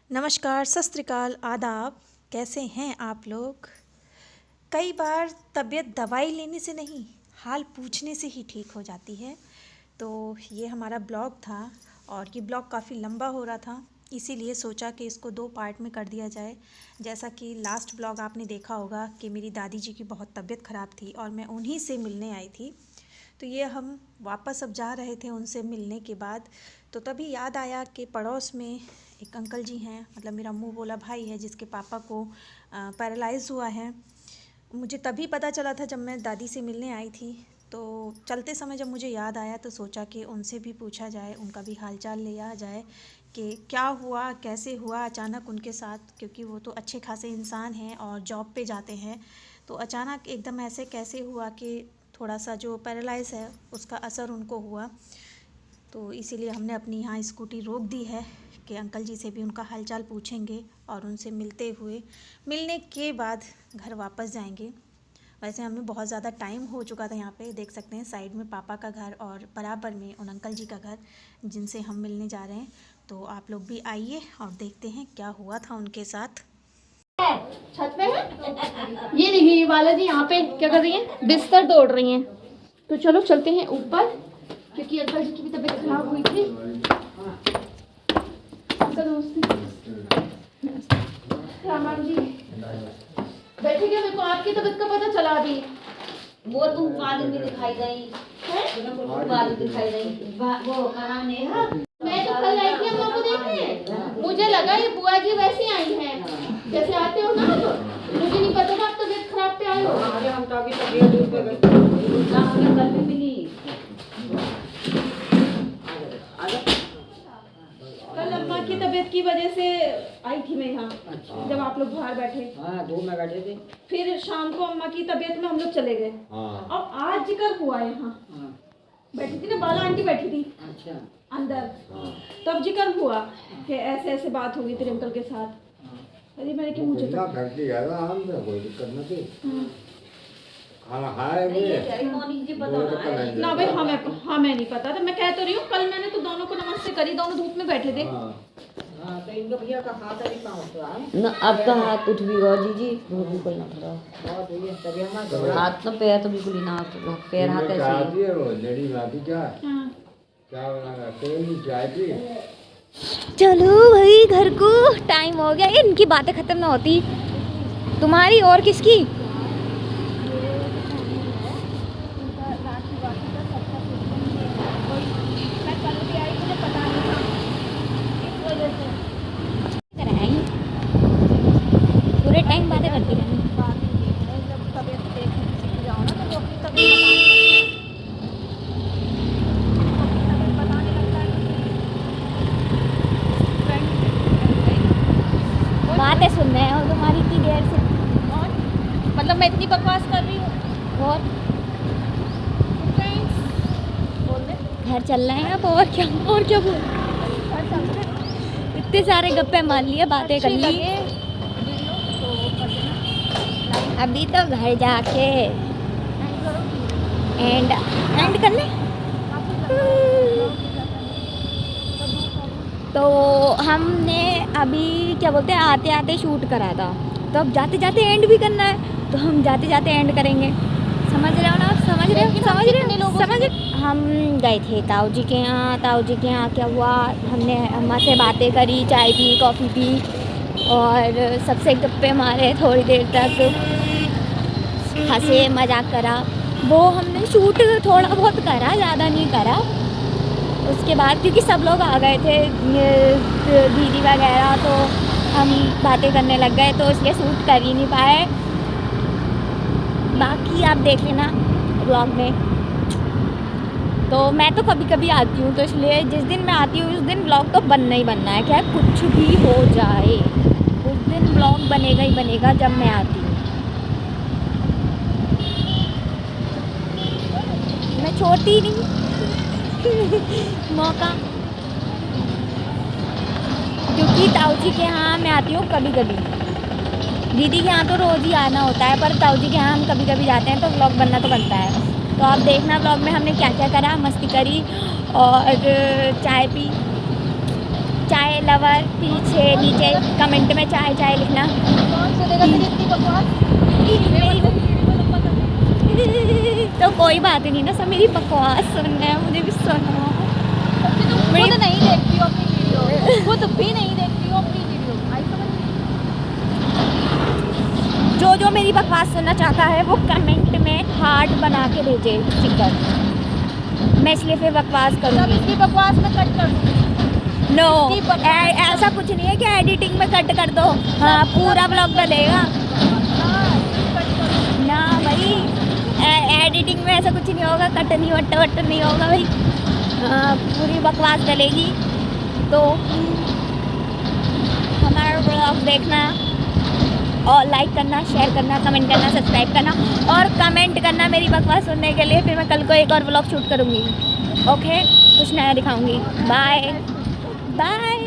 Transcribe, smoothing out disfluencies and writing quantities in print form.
नमस्कार, सत श्री अकाल, आदाब। कैसे हैं आप लोग? कई बार तबीयत दवाई लेने से नहीं, हाल पूछने से ही ठीक हो जाती है। तो ये हमारा ब्लॉग था और ये ब्लॉग काफ़ी लंबा हो रहा था, इसीलिए सोचा कि इसको 2 पार्ट में कर दिया जाए। जैसा कि लास्ट ब्लॉग आपने देखा होगा कि मेरी दादी जी की बहुत तबीयत ख़राब थी और मैं उन्हीं से मिलने आई थी। तो ये हम वापस अब जा रहे थे उनसे मिलने के बाद, तो तभी याद आया कि पड़ोस में एक अंकल जी हैं, मतलब मेरा मुंह बोला भाई है, जिसके पापा को पैरालाइज़ हुआ है। मुझे तभी पता चला था जब मैं दादी से मिलने आई थी। तो चलते समय जब मुझे याद आया तो सोचा कि उनसे भी पूछा जाए, उनका भी हालचाल लिया जाए कि क्या हुआ, कैसे हुआ अचानक उनके साथ, क्योंकि वो तो अच्छे खासे इंसान हैं और जॉब पे जाते हैं। तो अचानक एकदम ऐसे कैसे हुआ कि थोड़ा सा जो पैरालाइज़ है उसका असर उनको हुआ। तो इसीलिए हमने अपनी यहाँ स्कूटी रोक दी है कि अंकल जी से भी उनका हालचाल पूछेंगे और उनसे मिलने के बाद घर वापस जाएंगे। वैसे हमें बहुत ज़्यादा टाइम हो चुका था। यहाँ पे देख सकते हैं साइड में पापा का घर और बराबर में उन अंकल जी का घर जिनसे हम मिलने जा रहे हैं। तो आप लोग भी आइए और देखते हैं क्या हुआ था उनके साथ। छत पे है। ये देखिए बालाजी यहाँ पे क्या कर रही हैं, बिस्तर तोड़ रही हैं। तो चलो चलते हैं ऊपर, क्योंकि अंकल जी की भी तबीयत खराब हुई थी। अंकल रामा जी बैठे क्या, मेरे को आपकी तबीयत का पता चला अभी। वो तुम बाद में दिखाई गई है, बाद में दिखाई गई वो नाम नेहा। मैं तो कल आई थी अम्मा को देखने, मुझे लगा ये बुआ जी वैसे आई हैं जैसे आते हो ना। मुझे नहीं पता था आप तबीयत खराब पे आए हो। अरे हम तो अभी तबीयत पे गई ना, हमें कल भी मिली। कल अम्मा की तबीयत की वजह से आई थी मैं यहाँ। जब आप लोग बाहर बैठे, हाँ 2 में बैठे थे। फिर शाम को अम्मा की तबीयत में हम लोग चले गए। और आज जिक्र हुआ यहाँ, बैठी थी ना बाला आंटी बैठी थी अच्छा अंदर, तब जिक्र हुआ कि ऐसे ऐसे बात होगी तेरे अंकल के साथ। अरे मैंने कि मुझे तो कोई दिक्कत नहीं थी। खाना खाया मोनिक जी बता रहा है ना भाई, हमें नहीं पता था। मैं कह तो रही हूँ, कल मैंने तो दोनों को नमस्ते करी, दोनों धूप में बैठे थे। हाँ तो इनका भैया का हाथ अभी कहाँ होता है ना, अब तो हाथ उठ भी गया जी बिल्कुल ना थोड़ा बहुत हुई है तभी हमारा हाथ ना पैर तो बिल्कुल ही ना, पैर हाथ ऐसे है वो लेडी माफी क्या क्या बना कोई नहीं चाय पी। चलो भाई घर को टाइम हो गया। इनकी बातें खत्म ना होती, तुम्हारी और किसकी। पूरे टाइम बातें करती रहेंगी। बातें सुन रहे हो तुम्हारी इतनी देर से, मतलब मैं इतनी बकवास कर रही हूँ। और घर चल रहे हैं अब, और क्या बोल। इतने सारे गप्पे मार लिए, बातें कर ली। अभी तो घर जाके एंड कर ले। तो हमने अभी क्या बोलते हैं आते आते शूट करा था, तो अब जाते जाते एंड भी करना है, तो हम जाते जाते एंड करेंगे। समझ रहे हो ना आप? समझ रहे हम गए थे ताऊ जी के यहाँ। ताऊ जी के यहाँ क्या हुआ, हमने अम्मा से बातें करी, चाय पी, कॉफ़ी पी और सबसे गप्पे मारे, थोड़ी देर तक हंसे मजाक करा। वो हमने शूट थोड़ा बहुत करा, ज़्यादा नहीं करा। उसके बाद क्योंकि सब लोग आ गए थे, दीदी वगैरह, तो हम बातें करने लग गए, तो इसलिए शूट कर ही नहीं पाए। बाकी आप देख लेना ब्लॉग में। तो मैं तो कभी कभी आती हूँ, तो इसलिए जिस दिन मैं आती हूँ उस दिन ब्लॉग तो बनना ही बनना है, क्या कुछ भी हो जाए उस दिन ब्लॉग बनेगा ही बनेगा जब मैं आती हूँ। मैं छोटी नहीं मौका, क्योंकि ताऊ जी के यहाँ मैं आती हूँ कभी कभी। दीदी के यहाँ तो रोज़ ही आना होता है, पर ताऊ जी के यहाँ हम कभी कभी जाते हैं, तो व्लॉग बनना तो बनता है। तो आप देखना व्लॉग में हमने क्या क्या करा, मस्ती करी और चाय पी। चाय लवर पीछे नीचे कमेंट में चाय चाय लिखना। कौन सुनेगा तेरी इतनी बकवास? तो कोई बात नहीं ना, सब मेरी बकवास सुनना है, मुझे भी सुनो। तुम खुद नहीं देखती हो अपनी वीडियो, खुद भी नहीं देखती हो अपनी वीडियो, आई समझ? जो मेरी बकवास सुनना चाहता है वो कमेंट में हार्ट बना के भेजे स्टिकर, मैं इसलिए फिर बकवास सब करूँगी। इसकी बकवास में कट कर दूँ। नो ऐसा कुछ नहीं है कि एडिटिंग में कट कर दो, हाँ पूरा ब्लॉग डलेगा ना भाई, एडिटिंग में ऐसा कुछ नहीं होगा, कट नहीं वट नहीं होगा भाई, हाँ पूरी बकवास डलेगी। तो हमारा ब्लॉग देखना और लाइक करना, शेयर करना, कमेंट करना, सब्सक्राइब करना और कमेंट करना मेरी बकवास सुनने के लिए। फिर मैं कल को एक और ब्लॉग शूट करूँगी, ओके, कुछ नया दिखाऊँगी। Bye bye.